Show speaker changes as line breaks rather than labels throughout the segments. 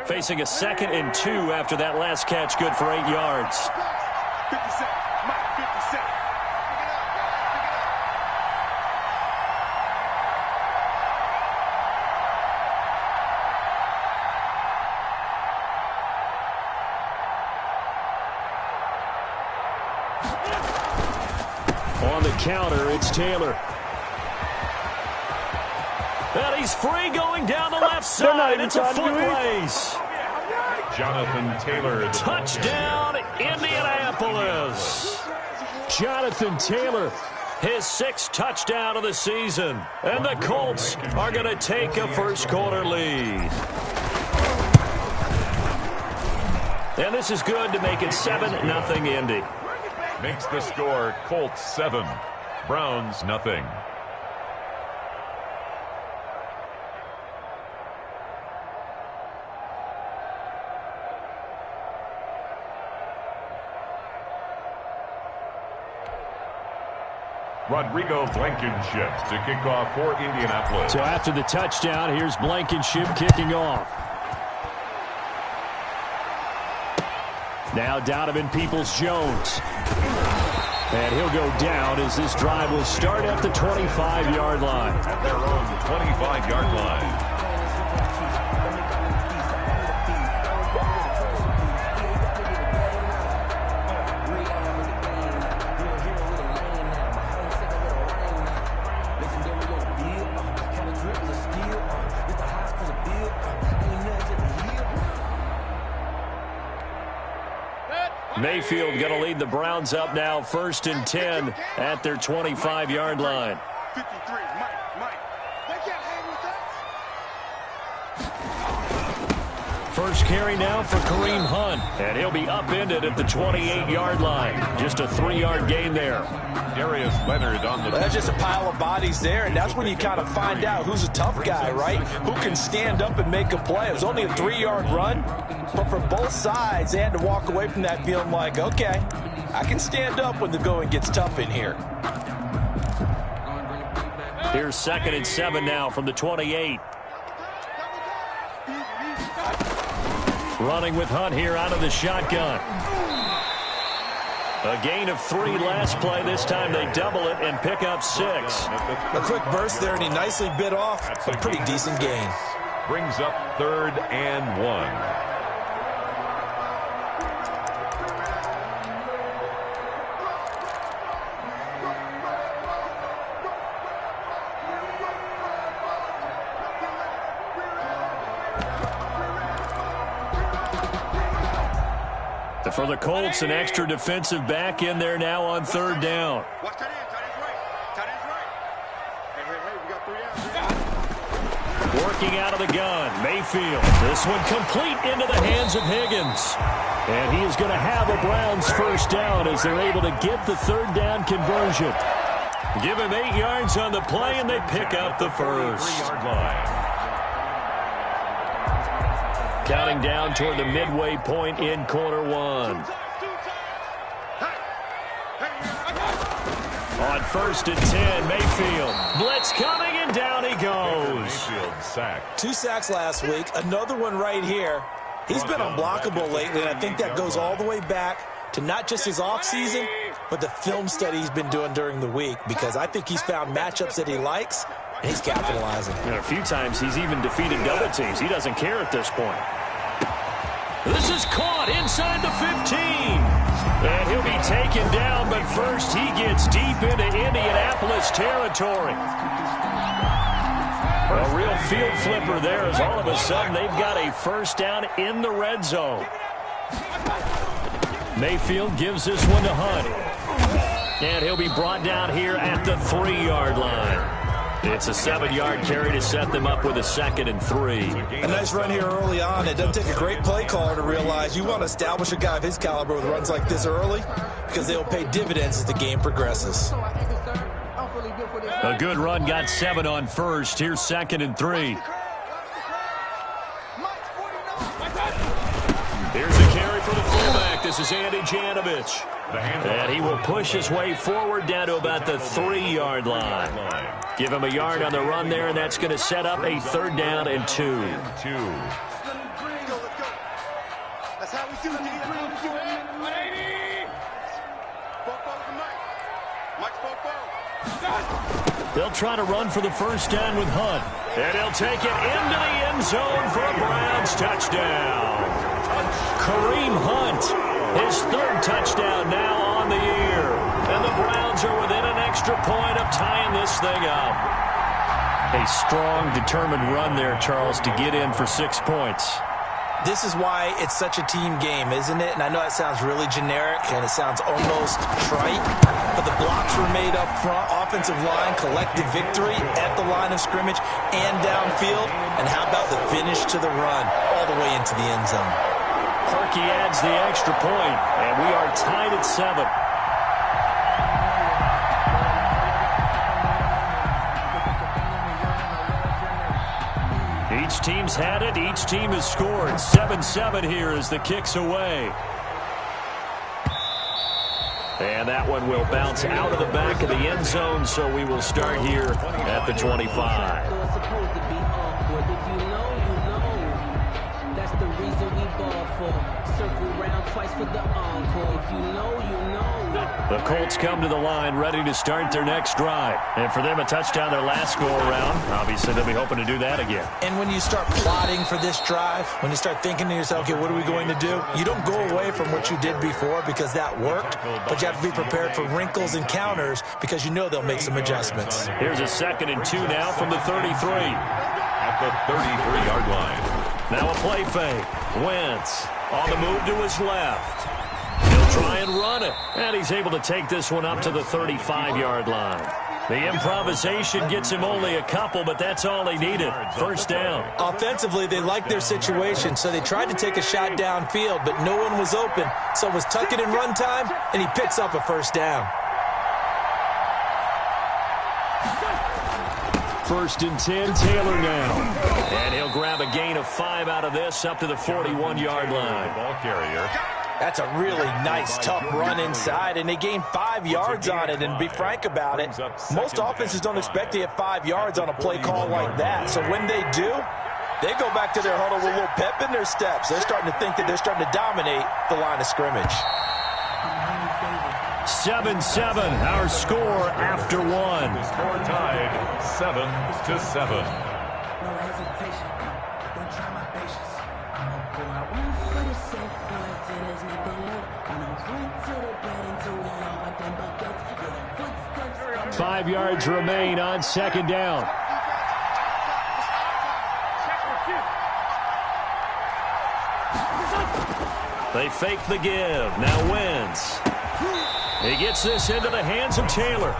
facing a 2nd and 2 after that last catch, good for 8 yards.
50 seconds. Mike, 50 seconds.
On the counter, it's Taylor. And he's free going down the left side. It's a foot race.
Jonathan Taylor.
Touchdown, Indianapolis. Jonathan Taylor, his 6th touchdown of the season. And the Colts are going to take a first-quarter lead. And this is good to make it 7-0 Indy.
Makes the score Colts 7, Browns nothing. Rodrigo Blankenship to kick off for Indianapolis.
So after the touchdown, here's Blankenship kicking off. Now Donovan Peoples-Jones. And he'll go down as this drive will start at the 25-yard line.
At their own 25-yard line.
Mayfield going to lead the Browns up now, 1st and 10 at their 25-yard line.
53, Mike. They can't hang with that.
First carry now for Kareem Hunt, and he'll be upended at the 28-yard line. Just a 3-yard gain there.
Darius Leonard on the...
That's just a pile of bodies there, and that's when you kind of find out who's a tough guy, right? Who can stand up and make a play. It was only a 3-yard run, but for both sides, they had to walk away from that feeling like, okay, I can stand up when the going gets tough in here.
Here's 2nd and 7 now from the 28. Running with Hunt here out of the shotgun. A gain of 3 last play. This time they double it and pick up 6.
A quick burst there, and he nicely bit off a pretty decent gain.
Brings up 3rd and 1.
For the Colts, an extra defensive back in there now on 3rd down.
Watch tight end. Tight end's right. Hey, we got 3 downs.
Working out of the gun, Mayfield. This one complete into the hands of Higgins. And he is going to have a Browns first down as they're able to get the 3rd down conversion. Give him 8 yards on the play, and they pick up the first.
3-yard line.
Counting down toward the midway point in quarter 1. On 1st and 10, Mayfield. Blitz coming, and down he goes.
Mayfield sacked.
2 sacks last week, another one right here. He's been unblockable lately, and I think that goes all the way back to not just his offseason, but the film study he's been doing during the week, because I think he's found matchups that he likes, and he's capitalizing.
And a few times he's even defeated double teams. He doesn't care at this point. This is caught inside the 15. And he'll be taken down, but first he gets deep into Indianapolis territory. A real field flipper there as all of a sudden they've got a first down in the red zone. Mayfield gives this one to Hunt. And he'll be brought down here at the 3-yard line. It's a 7-yard carry to set them up with a 2nd and 3.
A nice run here early on. It doesn't take a great play caller to realize you want to establish a guy of his caliber with runs like this early, because they'll pay dividends as the game progresses.
A good run, got 7 on 1st. Here's 2nd and 3. Here's a carry for the fullback. This is Andy Janovich. And he will push his way forward down to about the 3-yard line. Give him a yard on the run there, and that's going to set up a 3rd down and 2. They'll try to run for the first down with Hunt. And he'll take it into the end zone for a Browns touchdown. Kareem Hunt, his third touchdown now on the year. And the Browns are within an extra point of tying this thing up. A strong, determined run there, Charles, to get in for 6 points.
This is why it's such a team game, isn't it? And I know that sounds really generic and it sounds almost trite, but the blocks were made up front, offensive line, collective victory at the line of scrimmage and downfield. And how about the finish to the run all the way into the end zone?
Parkey adds the extra point, and we are tied at 7. Each team's had it. Each team has scored. 7-7 here as the kick's away. And that one will bounce out of the back of the end zone, so we will start here at the 25.
That's the reason we ball for. Circle round twice for the encore. If you know, you know.
The Colts come to the line ready to start their next drive. And for them, a touchdown their last go-around. Obviously, they'll be hoping to do that again.
And when you start plotting for this drive, when you start thinking to yourself, okay, what are we going to do? You don't go away from what you did before because that worked, but you have to be prepared for wrinkles and counters because you know they'll make some adjustments.
Here's a 2nd and 2 now from the 33.
At the 33-yard line.
Now a play fake. Wentz on the move to his left. He'll try and run it. And he's able to take this one up to the 35-yard line. The improvisation gets him only a couple, but that's all he needed. First down.
Offensively, they liked their situation, so they tried to take a shot downfield, but no one was open. So it was tuck it in run time, and he picks up a first down.
1st and 10, Taylor now. And he'll grab a gain of 5 out of this up to the 41-yard line.
Ball carrier.
That's a really nice, tough run inside, and they gained 5 yards on it. And to be frank about it, most offenses don't expect to get 5 yards on a play call like that. So when they do, they go back to their huddle with a little pep in their steps. They're starting to think that they're starting to dominate the line of scrimmage.
7-7, our score after 1.
Score tied 7-7.
No hesitation. Don't try my patience. I'm gonna go out one for the safe point till there's nothing left. I'm gonna run to the bed until we all got them buckets. Yeah, footsteps.
5 yards remain on 2nd down. They fake the give. Now Wentz. He gets this into the hands of Taylor.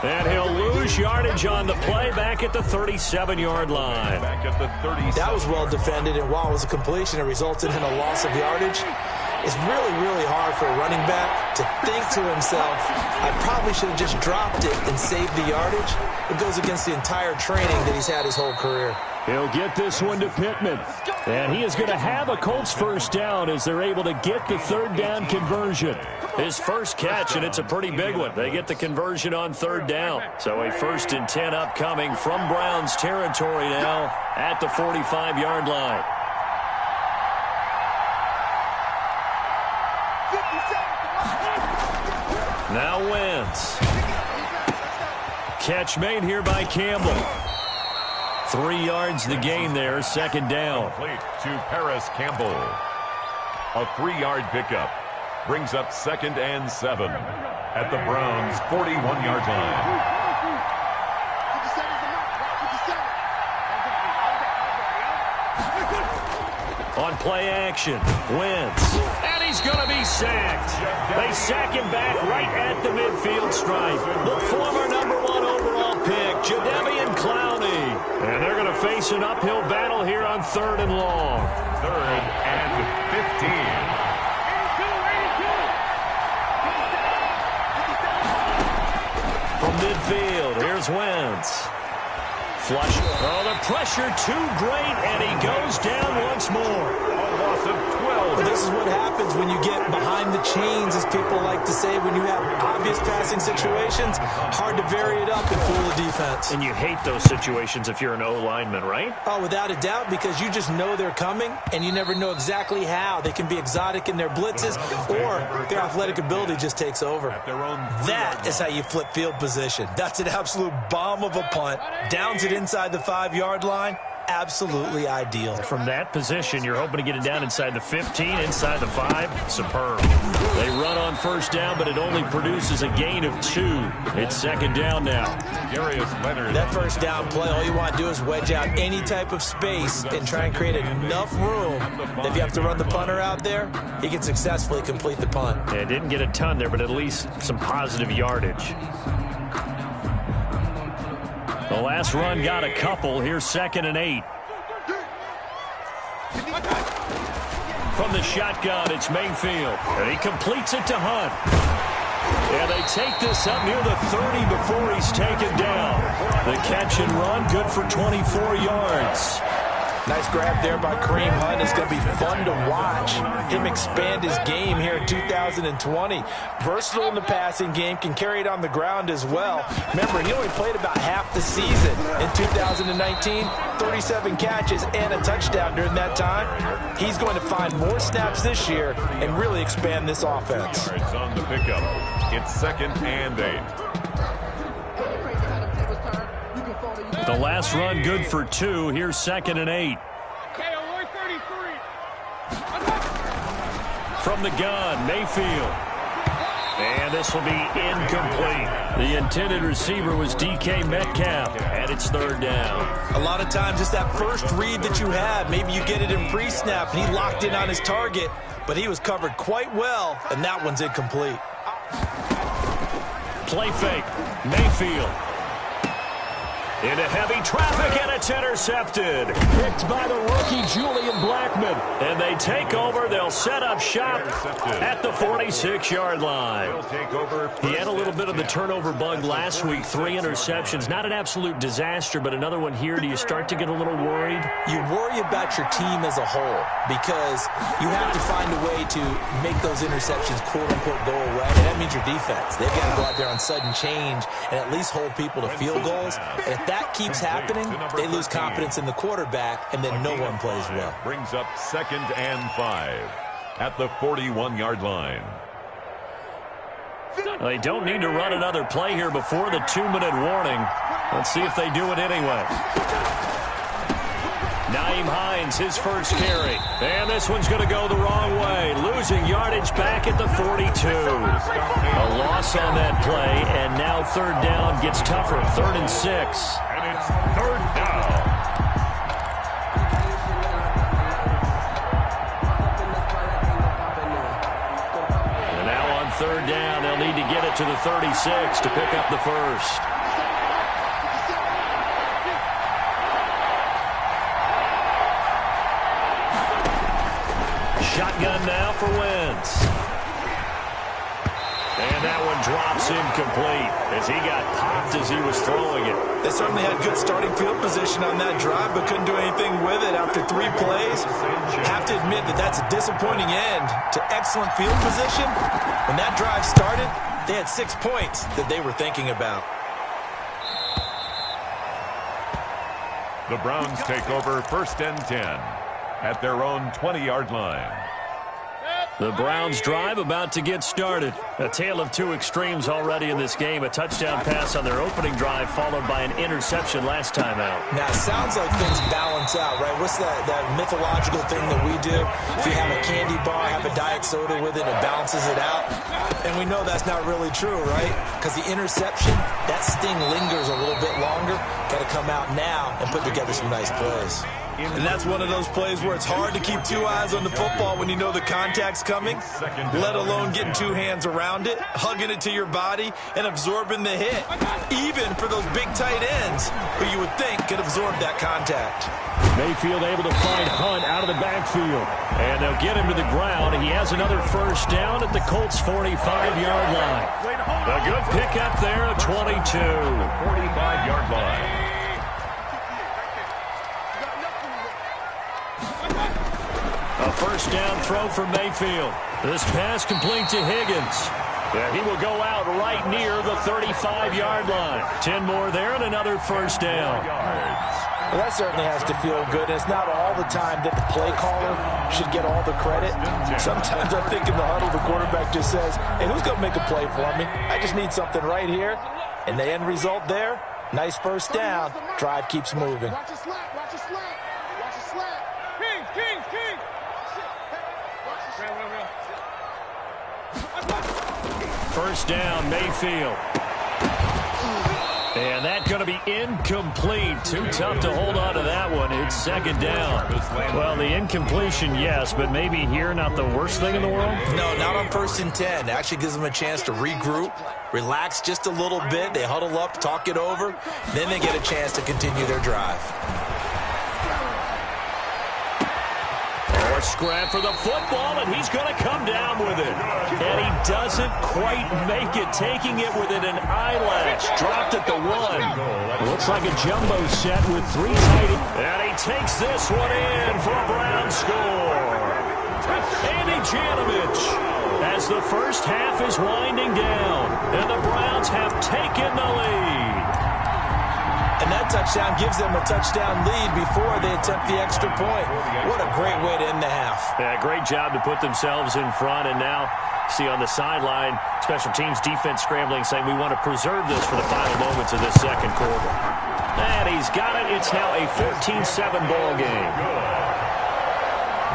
And he'll lose yardage on the play back at the 37-yard line.
Back at the 37.
That was well defended, and while it was a completion, it resulted in a loss of yardage. It's really, really hard for a running back to think to himself, I probably should have just dropped it and saved the yardage. It goes against the entire training that he's had his whole career.
He'll get this one to Pittman. And he is going to have a Colts first down as they're able to get the 3rd down conversion. His first catch, and it's a pretty big one. They get the conversion on 3rd down. So a 1st and 10 upcoming from Browns territory now at the 45-yard line. Now Wentz. Catch made here by Campbell. 3 yards the gain there, 2nd down.
Complete to Paris Campbell. A 3-yard pickup brings up 2nd and 7 at the Browns' 41-yard line.
On play action, Wentz. And he's going to be sacked. They sack him back right at the midfield stripe. The former #1 overall pick, Jadeveon Clowney. And they're going to face an uphill battle here on 3rd and long.
3rd and 15.
From midfield, here's Wentz. Flush. Oh, the pressure too great, and he goes down once more.
A loss of 12.
This is what happens when you get behind the chains, as people like like to say when you have obvious passing situations, hard to vary it up and fool the defense.
And you hate those situations if you're an O-lineman, right?
Oh, without a doubt, because you just know they're coming, and you never know exactly how. They can be exotic in their blitzes, or their athletic ability just takes over. That is how you flip field position. That's an absolute bomb of a punt. Downs it inside the 5-yard line. Absolutely ideal.
From that position, you're hoping to get it down inside the 15, inside the 5. Superb. They run on first down, but it only produces a gain of 2. It's second down now.
That first down play, all you want to do is wedge out any type of space and try and create enough room that if you have to run the punter out there, he can successfully complete the punt.
Yeah, didn't get a ton there, but at least some positive yardage. The last run got a couple. Here's 2nd and 8. From the shotgun, it's Mayfield. And he completes it to Hunt. And they take this up near the 30 before he's taken down. The catch and run, good for 24 yards.
Nice grab there by Kareem Hunt. It's going to be fun to watch him expand his game here in 2020. Versatile in the passing game, can carry it on the ground as well. Remember, he only played about half the season in 2019, 37 catches and a touchdown during that time. He's going to find more snaps this year and really expand this offense.
It's on the pickup. It's 2nd and 8.
The last run good for 2. Here's 2nd and 8. From the gun, Mayfield. And this will be incomplete. The intended receiver was DK Metcalf, and it's 3rd down.
A lot of times it's that first read that you have. Maybe you get it in pre-snap, and he locked in on his target, but he was covered quite well, and that one's incomplete.
Play fake, Mayfield. Into heavy traffic, and it's intercepted. Picked by the rookie, Julian Blackman. And they take over. They'll set up shop at the 46-yard line. He had a little bit of the turnover bug last week. 3 interceptions. Not an absolute disaster, but another one here. Do you start to get a little worried?
You worry about your team as a whole because you have to find a way to make those interceptions, quote-unquote, go away. And that means your defense. They've got to go out there on sudden change and at least hold people to field goals. And if that keeps happening, they lose confidence in the quarterback, and then no one plays well.
Brings up 2nd and 5 at the 41-yard line.
They don't need to run another play here before the 2-minute warning. Let's see if they do it anyway. Nyheim Hines, his first carry. And this one's going to go the wrong way. Losing yardage back at the 42. A loss on that play, and now 3rd down gets tougher. 3rd and 6.
And it's 3rd down.
And now on 3rd down, they'll need to get it to the 36 to pick up the first. Shotgun now for Wentz. And that one drops incomplete as he got popped as he was throwing it.
They certainly had good starting field position on that drive, but couldn't do anything with it after 3 plays. Have to admit that that's a disappointing end to excellent field position. When that drive started, they had 6 points that they were thinking about.
The Browns take over 1st and 10 at their own 20-yard line.
The Browns drive about to get started. A tale of 2 extremes already in this game. A touchdown pass on their opening drive followed by an interception last time out.
Now, it sounds like things balance out, right? What's that mythological thing that we do? If you have a candy bar, have a diet soda with it, it balances it out. And we know that's not really true, right? Because the interception, that sting lingers a little bit longer. Got to come out now and put together some nice plays. And that's one of those plays where it's hard to keep 2 eyes on the football when you know the contact's coming, let alone getting 2 hands around it, hugging it to your body, and absorbing the hit. Even for those big tight ends who you would think could absorb that contact.
Mayfield able to find Hunt out of the backfield. And they'll get him to the ground. He has another first down at the Colts' 45-yard line. A good pickup there at 22.
45-yard line.
A first first down throw for Mayfield. This pass complete to Higgins. Yeah, he will go out right near the 35-yard line. 10 more there and another first down.
Well, that certainly has to feel good. It's not all the time that the play caller should get all the credit. Sometimes I think in the huddle, the quarterback just says, hey, who's going to make a play for me? I just need something right here. And the end result there, nice first down. Drive keeps moving.
Watch your slap, watch your slap, watch your slap. King.
First down, Mayfield. And that's going to be incomplete. Too tough to hold on to that one. It's second down. Well, the incompletion, yes, but maybe here not the worst thing in the world?
No, not on 1st and 10. It actually gives them a chance to regroup, relax just a little bit. They huddle up, talk it over. Then they get a chance to continue their drive.
A scrap for the football, and he's going to come down with it. And he doesn't quite make it, taking it within an eyelash. Dropped at the 1. Looks like a jumbo set with 3 tight ends. And he takes this one in for a Brown score. Andy Janovich, as the first half is winding down, and the Browns have taken the lead.
And that touchdown gives them a touchdown lead before they attempt the extra point. What a great way to end the half.
Yeah, great job to put themselves in front. And now, see on the sideline, special teams defense scrambling, saying we want to preserve this for the final moments of this second quarter. And he's got it. It's now a 14-7 ball game.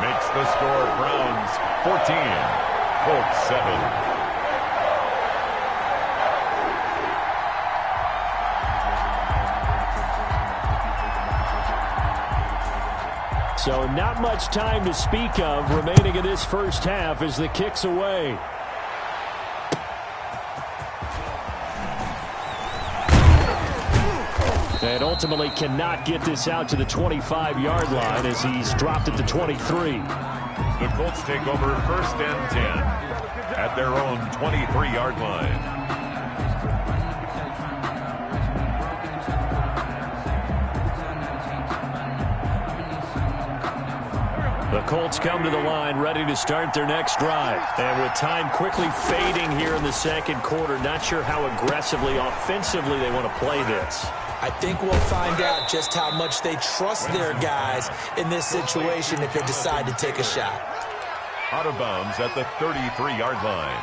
Makes the score Browns 14, Colts 7.
So not much time to speak of remaining in this first half as the kick's away. And ultimately cannot get this out to the 25-yard line as he's dropped at the 23.
The Colts take over 1st and 10 at their own 23-yard line.
The Colts come to the line ready to start their next drive. And with time quickly fading here in the second quarter, not sure how aggressively, offensively they want to play this.
I think we'll find out just how much they trust their guys in this situation if they decide to take a shot.
Out of bounds at the 33-yard line.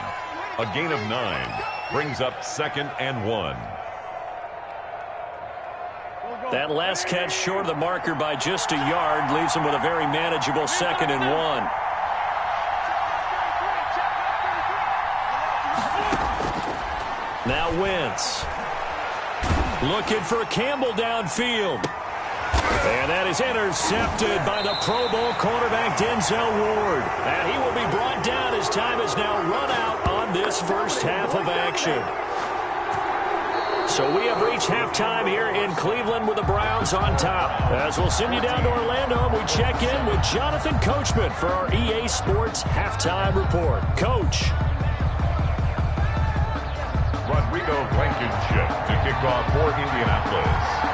A gain of 9 brings up 2nd and 1.
That last catch short of the marker by just a yard leaves him with a very manageable 2nd and 1. Now Wentz. Looking for Campbell downfield. And that is intercepted by the Pro Bowl cornerback Denzel Ward. And he will be brought down as time has now run out on this first half of action. So we have reached halftime here in Cleveland with the Browns on top. As we'll send you down to Orlando, and we check in with Jonathan Coachman for our EA Sports Halftime Report. Coach.
Rodrigo Blankenship to kick off for Indianapolis.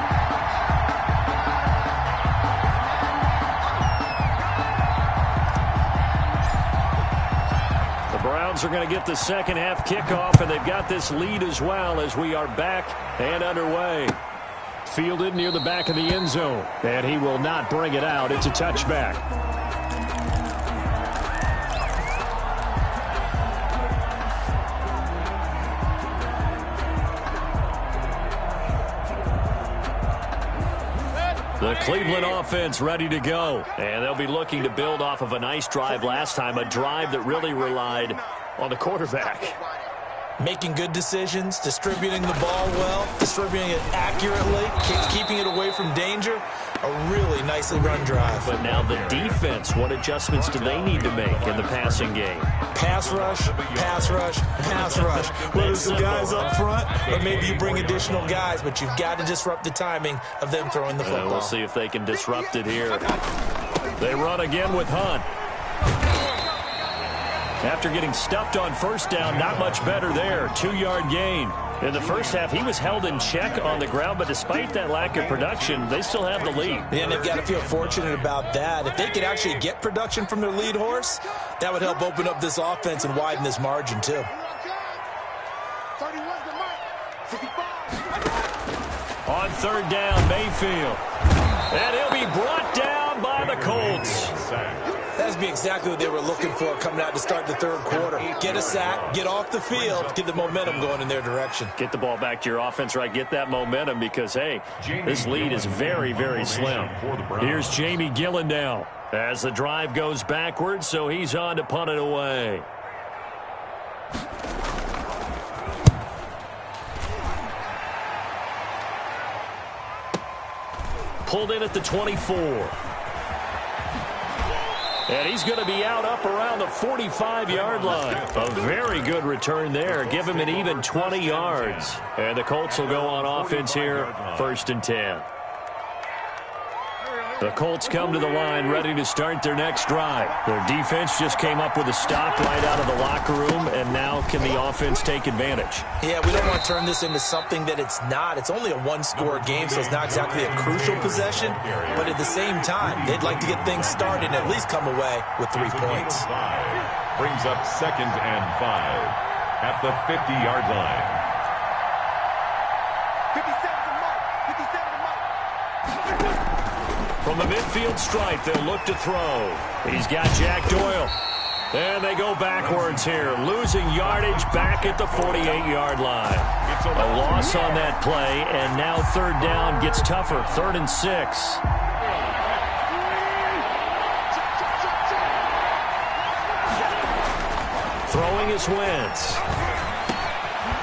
Browns are going to get the second half kickoff, and they've got this lead as well as we are back and underway. Fielded near the back of the end zone, and he will not bring it out. It's a touchback. The Cleveland offense ready to go. And they'll be looking to build off of a nice drive last time, a drive that really relied on the quarterback.
Making good decisions, distributing the ball well, distributing it accurately, keeping it away from danger. A really nicely run drive.
But now the defense, what adjustments do they need to make in the passing game?
Pass rush, pass rush, pass rush. Whether some guys up front or maybe you bring additional guys, but you've got to disrupt the timing of them throwing the football.
We'll see if they can disrupt it here. They run again with Hunt. After getting stuffed on first down, not much better there. 2-yard gain. In the first half, he was held in check on the ground, but despite that lack of production, they still have the lead.
And they've got to feel fortunate about that. If they could actually get production from their lead horse, that would help open up this offense and widen this margin, too.
31's the mark. 65.
On third down, Mayfield. And he'll be brought down by the Colts.
That'd be exactly what they were looking for coming out to start the third quarter. Get a sack, get off the field, get the momentum going in their direction.
Get the ball back to your offense, right? Get that momentum because, hey, this lead is very, very slim. Here's Jamie Gillen now as the drive goes backwards, so he's on to punt it away. Pulled in at the 24. And he's going to be out up around the 45-yard line. A very good return there. Give him an even 20 yards. And the Colts will go on offense here, 1st and 10. The Colts come to the line ready to start their next drive. Their defense just came up with a stop right out of the locker room, and now can the offense take advantage?
Yeah, we don't want to turn this into something that it's not. It's only a one-score game, so it's not exactly a crucial possession. But at the same time, they'd like to get things started and at least come away with 3 points.
Brings up 2nd and 5 at the 50-yard line.
57's the mark. 57's the mark.
From the midfield stripe, they'll look to throw. He's got Jack Doyle. And they go backwards here, losing yardage back at the 48-yard line. A loss on that play, and now third down gets tougher, 3rd and 6. Throwing is Wentz.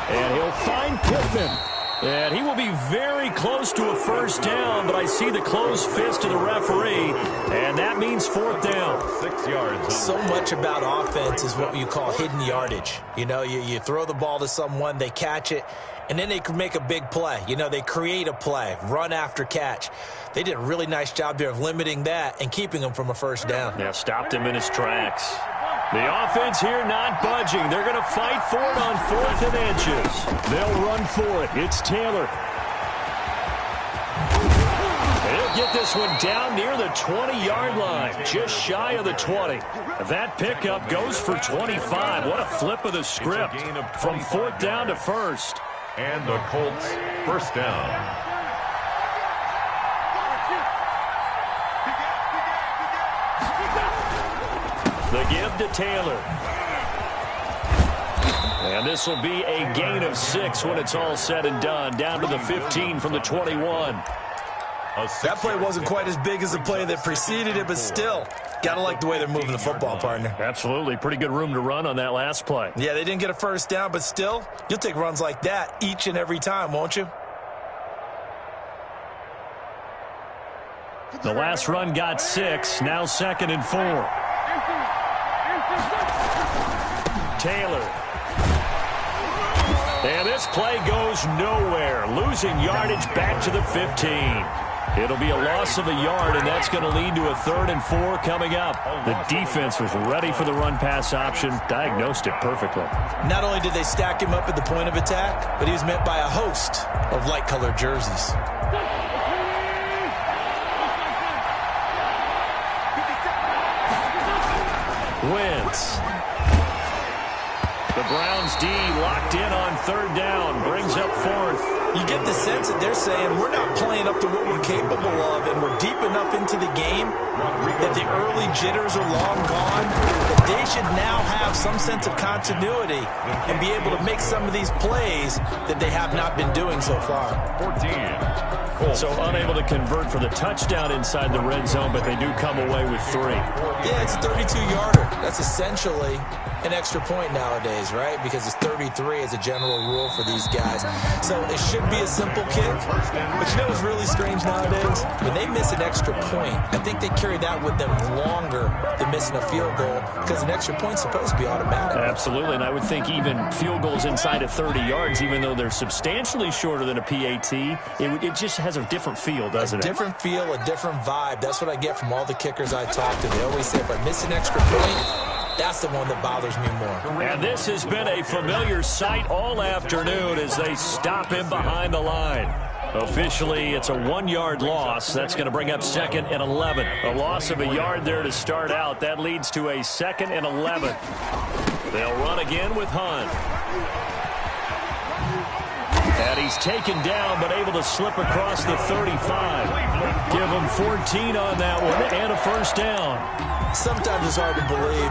And he'll find Pittman. And he will be very close to a first down, but I see the closed fist of the referee, and that means 4th down.
6 yards.
So much about offense is what you call hidden yardage. You know, you throw the ball to someone, they catch it, and then they can make a big play. You know, they create a play, run after catch. They did a really nice job there of limiting that and keeping him from a first down.
Yeah, stopped him in his tracks. The offense here not budging. They're going to fight for it on 4th and inches. They'll run for it. It's Taylor. He'll get this one down near the 20-yard line, just shy of the 20. That pickup goes for 25. What a flip of the script from 4th down to 1st.
And the Colts, first down.
The give to Taylor. And this will be a gain of 6 when it's all said and done. Down to the 15 from the 21.
That play wasn't quite as big as the play that preceded it, but still, got to like the way they're moving the football, partner.
Absolutely. Pretty good room to run on that last play.
Yeah, they didn't get a first down, but still, you'll take runs like that each and every time, won't you?
The last run got 6. Now 2nd and 4. Taylor. And this play goes nowhere. Losing yardage back to the 15. It'll be a loss of a yard, and that's going to lead to a 3rd and 4 coming up. The defense was ready for the run-pass option, diagnosed it perfectly.
Not only did they stack him up at the point of attack, but he was met by a host of light-colored jerseys.
Wentz. The Browns D locked in on 3rd down, brings up 4th.
You get the sense that they're saying we're not playing up to what we're capable of, and we're deep enough into the game that the early jitters are long gone, that they should now have some sense of continuity and be able to make some of these plays that they have not been doing so far.
14.
So unable to convert for the touchdown inside the red zone, but they do come away with 3.
Yeah, it's a 32-yarder. That's essentially an extra point nowadays, right? Because it's 33 as a general rule for these guys. So it should be a simple kick. But you know what's really strange nowadays? When they miss an extra point, I think they carry that with them longer than missing a field goal because an extra point's supposed to be automatic.
Absolutely, and I would think even field goals inside of 30 yards, even though they're substantially shorter than a PAT, it just has a different feel, doesn't it?
A different feel, a different vibe. That's what I get from all the kickers I talk to. They always say, if I miss an extra point, That's the one that bothers me more.
And this has been a familiar sight all afternoon as they stop him behind the line. Officially, it's a 1-yard loss. That's going to bring up 2nd and 11. A loss of a yard there to start out. That leads to a 2nd and 11. They'll run again with Hunt. And he's taken down, but able to slip across the 35. Give him 14 on that one and a first down.
Sometimes it's hard to believe,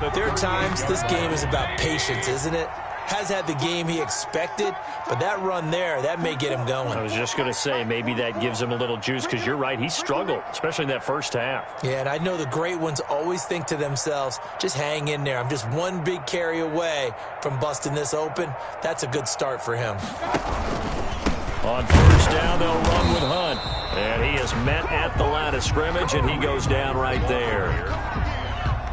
but there are times this game is about patience, isn't it? Has had the game he expected, but that run there, that may get him going.
I was just going to say, maybe that gives him a little juice, because you're right, he struggled, especially in that first half.
Yeah, and I know the great ones always think to themselves, just hang in there. I'm just one big carry away from busting this open. That's a good start for him.
On first down, they'll run with Hunt. And he is met at the line of scrimmage, and he goes down right there.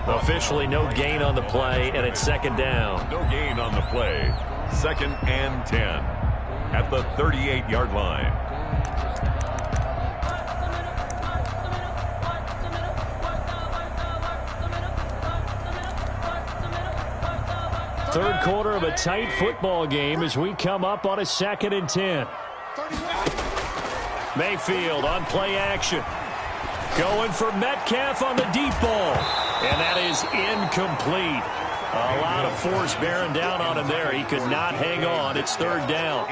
Officially no gain on the play, and it's 2nd down.
No gain on the play. 2nd and 10 at the 38-yard line.
Third quarter of a tight football game as we come up on a 2nd and 10. Mayfield on play action. Going for Metcalf on the deep ball. And that is incomplete. A lot of force bearing down on him there. He could not hang on. It's 3rd down.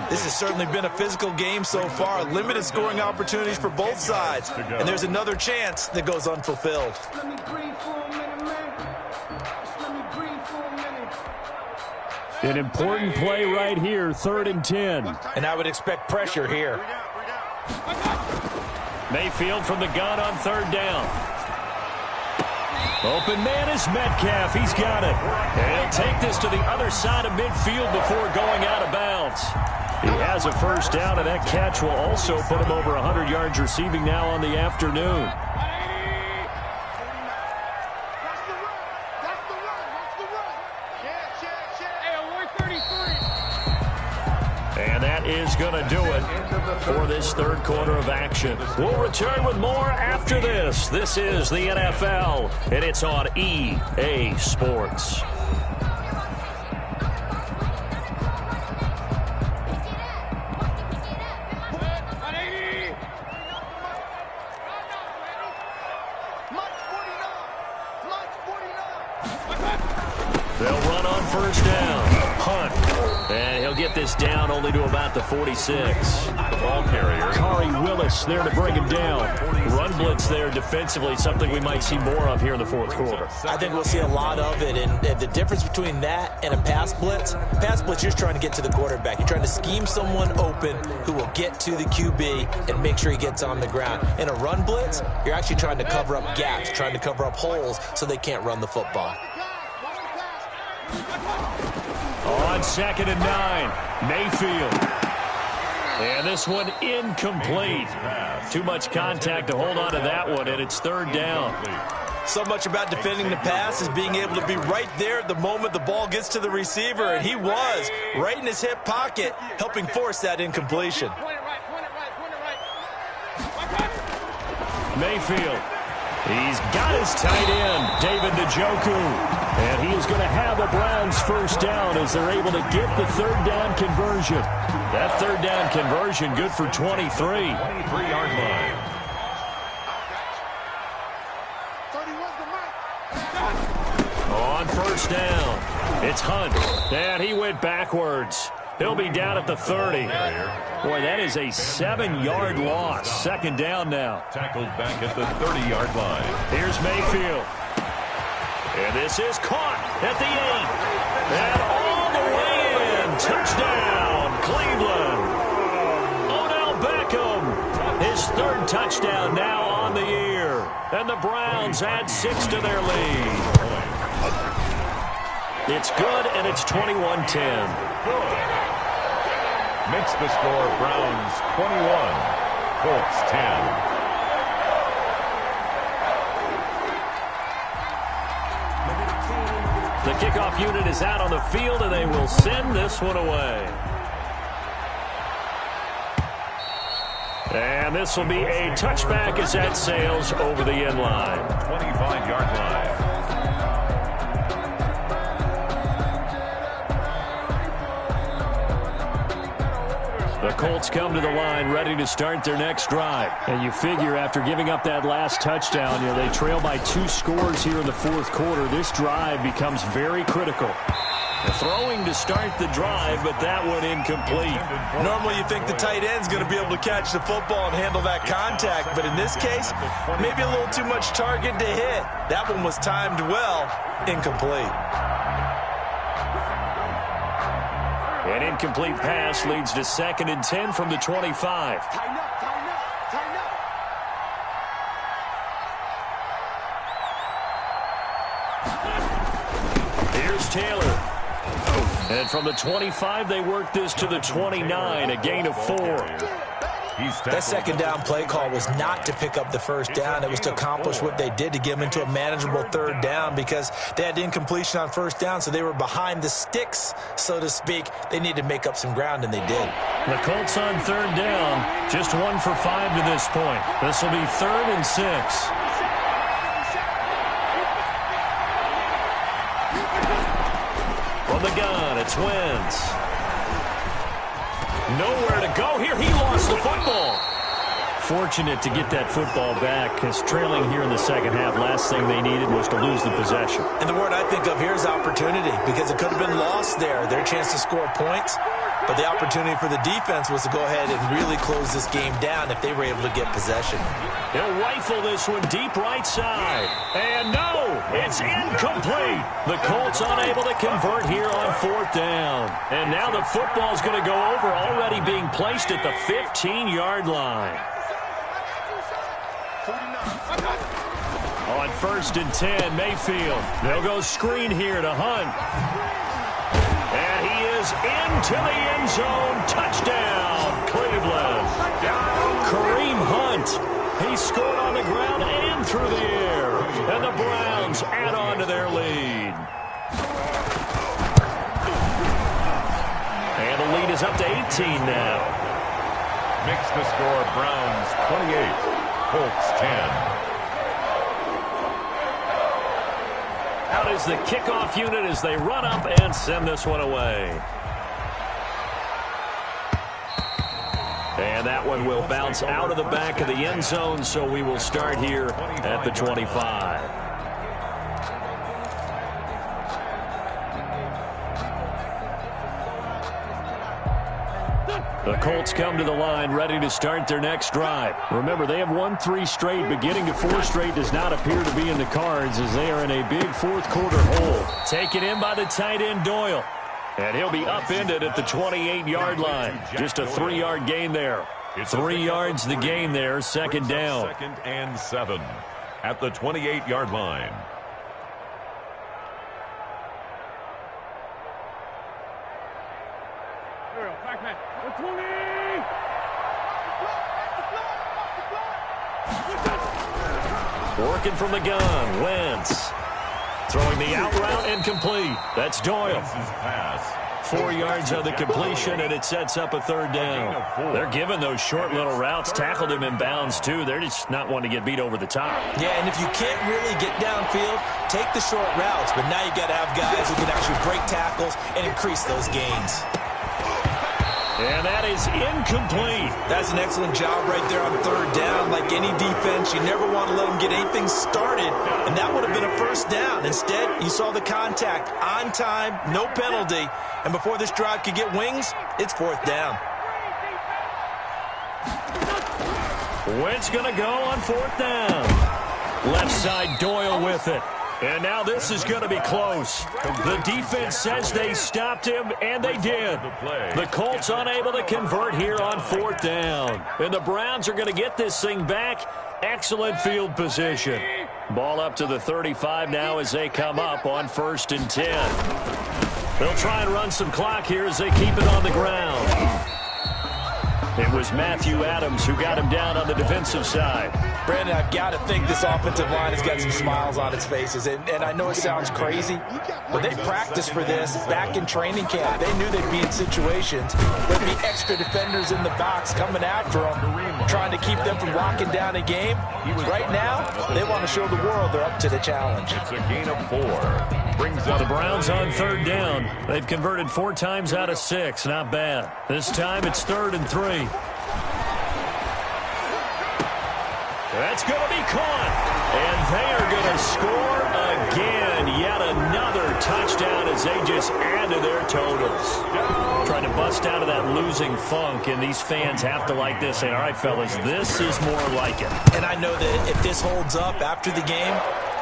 This has certainly been a physical game so far. Limited scoring opportunities for both sides. And there's another chance that goes unfulfilled.
Let me breathe for a minute, man. Just let me breathe for a minute.
An important play right here, 3rd and 10.
And I would expect pressure here.
Mayfield from the gun on 3rd down. Open man is Metcalf. He's got it. And he'll take this to the other side of midfield before going out of bounds. He has a first down, and that catch will also put him over 100 yards receiving now on the afternoon. And that is going to do it for this third quarter of action. We'll return with more after this. This is the NFL, and it's on EA Sports. They'll run on first down. Hunt. And he'll get this down only to about the 46.
The ball carrier.
Kari Willis there to bring him down. Run blitz there defensively, something we might see more of here in the fourth quarter.
I think we'll see a lot of it, and the difference between that and a pass blitz, you're just trying to get to the quarterback. You're trying to scheme someone open who will get to the QB and make sure he gets on the ground. In a run blitz, you're actually trying to cover up gaps, trying to cover up holes so they can't run the football.
On 2nd and 9, Mayfield. And this one incomplete. Too much contact to hold on to that one, and it's third down.
So much about defending the pass is being able to be right there at the moment the ball gets to the receiver, and he was right in his hip pocket, helping force that incompletion.
Mayfield. He's got his tight end, David Njoku. And he is going to have the Browns first down as they're able to get the third down conversion. That third down conversion good for 23.
23-yard line.
On first down, it's Hunt. And he went backwards. He'll be down at the 30. Boy, that is a 7-yard loss. Second down now.
Tackled back at the 30-yard line.
Here's Mayfield. And this is caught at the 8. And all the way in. Touchdown, Cleveland. Odell Beckham. His third touchdown now on the year. And the Browns add 6 to their lead. It's good, and it's 21-10.
Good. Makes the score Browns 21, Colts 10.
The kickoff unit is out on the field, and they will send this one away. And this will be a touchback as that sails over the end line.
25-yard line.
The Colts come to the line ready to start their next drive. And you figure after giving up that last touchdown, they trail by 2 scores here in the fourth quarter. This drive becomes very critical. Throwing to start the drive, but that one incomplete.
Normally you think the tight end's going to be able to catch the football and handle that contact, but in this case, maybe a little too much target to hit. That one was timed well, incomplete.
An incomplete pass leads to 2nd and 10 from the 25.
Tighten up, tighten up, tighten up.
Here's Taylor. And from the 25, they work this to the 29, a gain of 4.
That second down play call was not to pick up the first down. It was to accomplish what they did, to get them into a manageable third down, because they had incompletion on first down, so they were behind the sticks, so to speak. They needed to make up some ground, and they did.
The Colts on third down, just 1 for 5 to this point. This will be 3rd and 6. From the gun, it's Wentz. Nowhere to go here. He lost the football. Fortunate to get that football back, because trailing here in the second half, last thing they needed was to lose the possession.
And the word I think of here is opportunity, because it could have been lost there. Their chance to score points, but the opportunity for the defense was to go ahead and really close this game down if they were able to get possession.
They'll rifle this one deep right side. And no, it's incomplete. The Colts unable to convert here on 4th down. And now the football's going to go over, already being placed at the 15-yard line. On 1st and 10, Mayfield. They'll go screen here to Hunt. And he is into the end zone. Touchdown, Cleveland. Kareem Hunt. He scored on the ground and through the air. And the Browns add on to their lead. And the lead is up to 18 now.
Makes the score Browns 28, Colts 10.
Out is the kickoff unit as they run up and send this one away. And that one will bounce out of the back of the end zone, so we will start here at the 25. The Colts come to the line ready to start their next drive. Remember, they have won 3 straight, but getting to 4 straight does not appear to be in the cards, as they are in a big fourth quarter hole. Taken in by the tight end Doyle. And he'll be upended at the 28-yard line. Just a 3-yard gain there. 3 yards the gain there, 2nd down.
2nd and 7 at the 28-yard line.
Working from the gun, Wentz. Throwing the out route incomplete. That's Doyle. 4 yards on the completion, and it sets up a 3rd down. They're giving those short little routes. Tackled him in bounds, too. They're just not wanting to get beat over the top.
Yeah, and if you can't really get downfield, take the short routes. But now you got to have guys who can actually break tackles and increase those gains.
And that is incomplete.
That's an excellent job right there on 3rd down. Like any defense, you never want to let them get anything started, and that would have been a 1st down. Instead, you saw the contact on time, no penalty, and before this drive could get wings, it's 4th down.
Wentz going to go on 4th down. Left side, Doyle with it. And now this is going to be close. The defense says they stopped him, and they did. The Colts unable to convert here on 4th down. And the Browns are going to get this thing back. Excellent field position. Ball up to the 35 now as they come up on 1st and 10. They'll try and run some clock here as they keep it on the ground. It was Matthew Adams who got him down on the defensive side.
Brandon, I've got to think this offensive line has got some smiles on its faces. And I know it sounds crazy, but they practiced for this back in training camp. They knew they'd be in situations where there'd be extra defenders in the box coming after them, trying to keep them from locking down a game. Right now, they want to show the world they're up to the challenge.
It's a gain of 4. brings up
The Browns on third down. They've converted 4 times out of 6. Not bad. This time it's 3rd and 3. That's going to be caught. And they are going to score again. Yet another touchdown as they just add to their totals. Trying to bust out of that losing funk, and these fans have to like this. Saying, all right, fellas, this is more like it.
And I know that if this holds up after the game,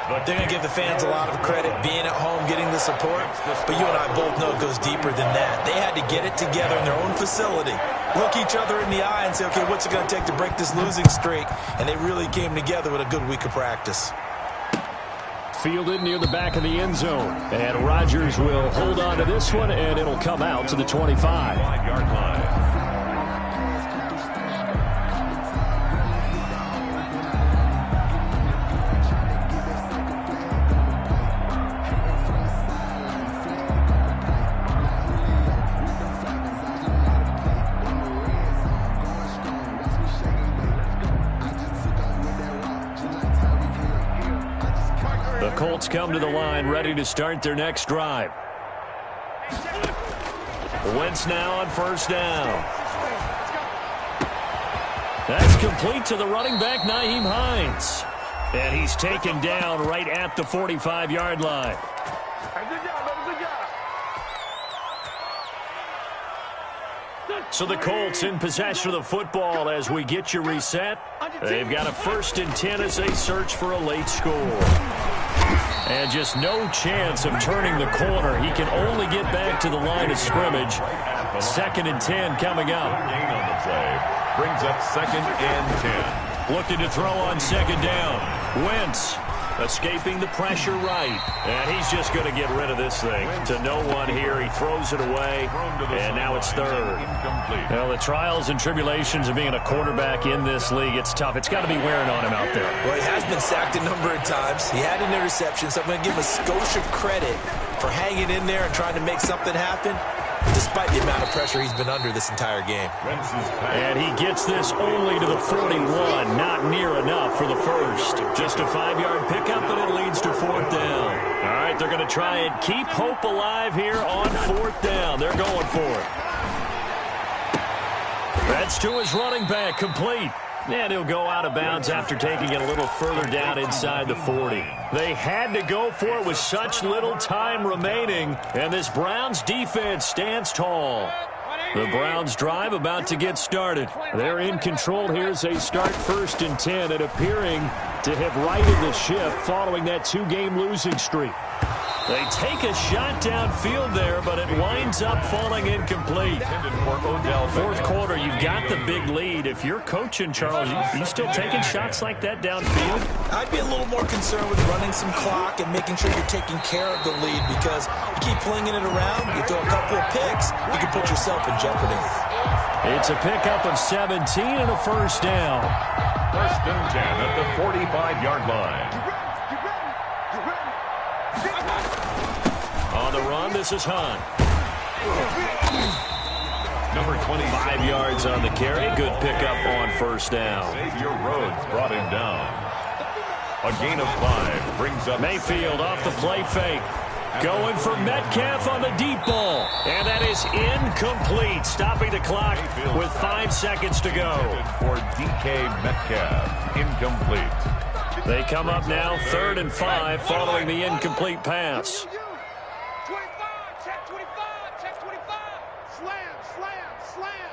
they're going to give the fans a lot of credit being at home, getting the support. But you and I both know it goes deeper than that. They had to get it together in their own facility, look each other in the eye and say, okay, what's it going to take to break this losing streak? And they really came together with a good week of practice.
Fielded near the back of the end zone. And Rodgers will hold on to this one, and it'll come out to the 25.
5-yard line.
The Colts come to the line, ready to start their next drive. Wentz now on first down. That's complete to the running back, Nyheim Hines. And he's taken down right at the 45-yard line. So the Colts in possession of the football as we get you reset. They've got a 1st and 10 as they search for a late score. And just no chance of turning the corner. He can only get back to the line of scrimmage. 2nd and 10 coming up.
Gain on the play brings up 2nd and 10.
Looking to throw on 2nd down. Wentz escaping the pressure right. And he's just going to get rid of this thing. To no one here. He throws it away. And now it's 3rd. Well, the trials and tribulations of being a quarterback in this league, it's tough. It's got to be wearing on him out there.
Well, he has been sacked a number of times. He had an interception, so I'm going to give him a skosh of credit for hanging in there and trying to make something happen, despite the amount of pressure he's been under this entire game.
And he gets this only to the 41. Not near enough for the first. Just a 5-yard pickup, and it leads to 4th down. All right, they're going to try and keep hope alive here on 4th down. They're going for it. That's to his running back, complete. And he'll go out of bounds after taking it a little further down inside the 40. They had to go for it with such little time remaining, and this Browns defense stands tall. The Browns drive about to get started. They're in control here as they start 1st and 10 and appearing to have righted the ship following that 2-game losing streak. They take a shot downfield there, but it winds up falling incomplete. 4th quarter, you've got the big lead. If you're coaching, Charles, you still taking shots like that downfield?
I'd be a little more concerned with running some clock and making sure you're taking care of the lead, because you keep flinging it around, you throw a couple of picks, you can put yourself in jeopardy.
It's a pickup of 17 and a 1st down.
1st and 10 at the 45-yard line.
On the run, this is Hunt.
Number
25 yards on the carry. Good pickup on 1st down.
Xavier Rhodes brought him down. A gain of 5 brings up
Mayfield off the play fake. Going for Metcalf on the deep ball. And that is incomplete. Stopping the clock with 5 seconds to go.
For DK Metcalf. Incomplete.
They come up now 3rd and 5 following the incomplete pass.
25, check 25, check 25. Slam, slam, slam.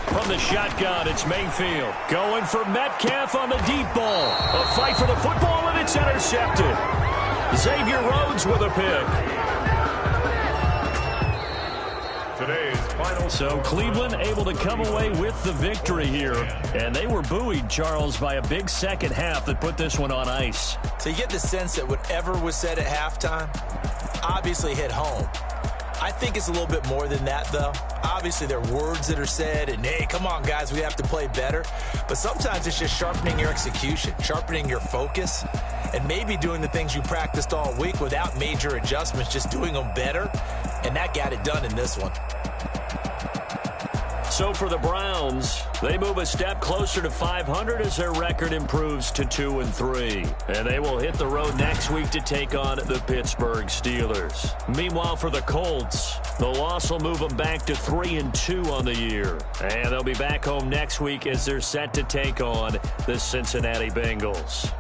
From the shotgun, it's Mayfield. Going for Metcalf on the deep ball. A fight for the football, and it's intercepted. Xavier Rhodes with a pick.
Today's final.
So Cleveland able to come away with the victory here. And they were buoyed, Charles, by a big second half that put this one on ice.
So you get the sense that whatever was said at halftime obviously hit home. I think it's a little bit more than that, though. Obviously, there are words that are said, and, hey, come on, guys, we have to play better. But sometimes it's just sharpening your execution, sharpening your focus, and maybe doing the things you practiced all week without major adjustments, just doing them better. And that got it done in this one.
So for the Browns, they move a step closer to 500 as their record improves to 2-3. And they will hit the road next week to take on the Pittsburgh Steelers. Meanwhile, for the Colts, the loss will move them back to 3-2 on the year. And they'll be back home next week as they're set to take on the Cincinnati Bengals.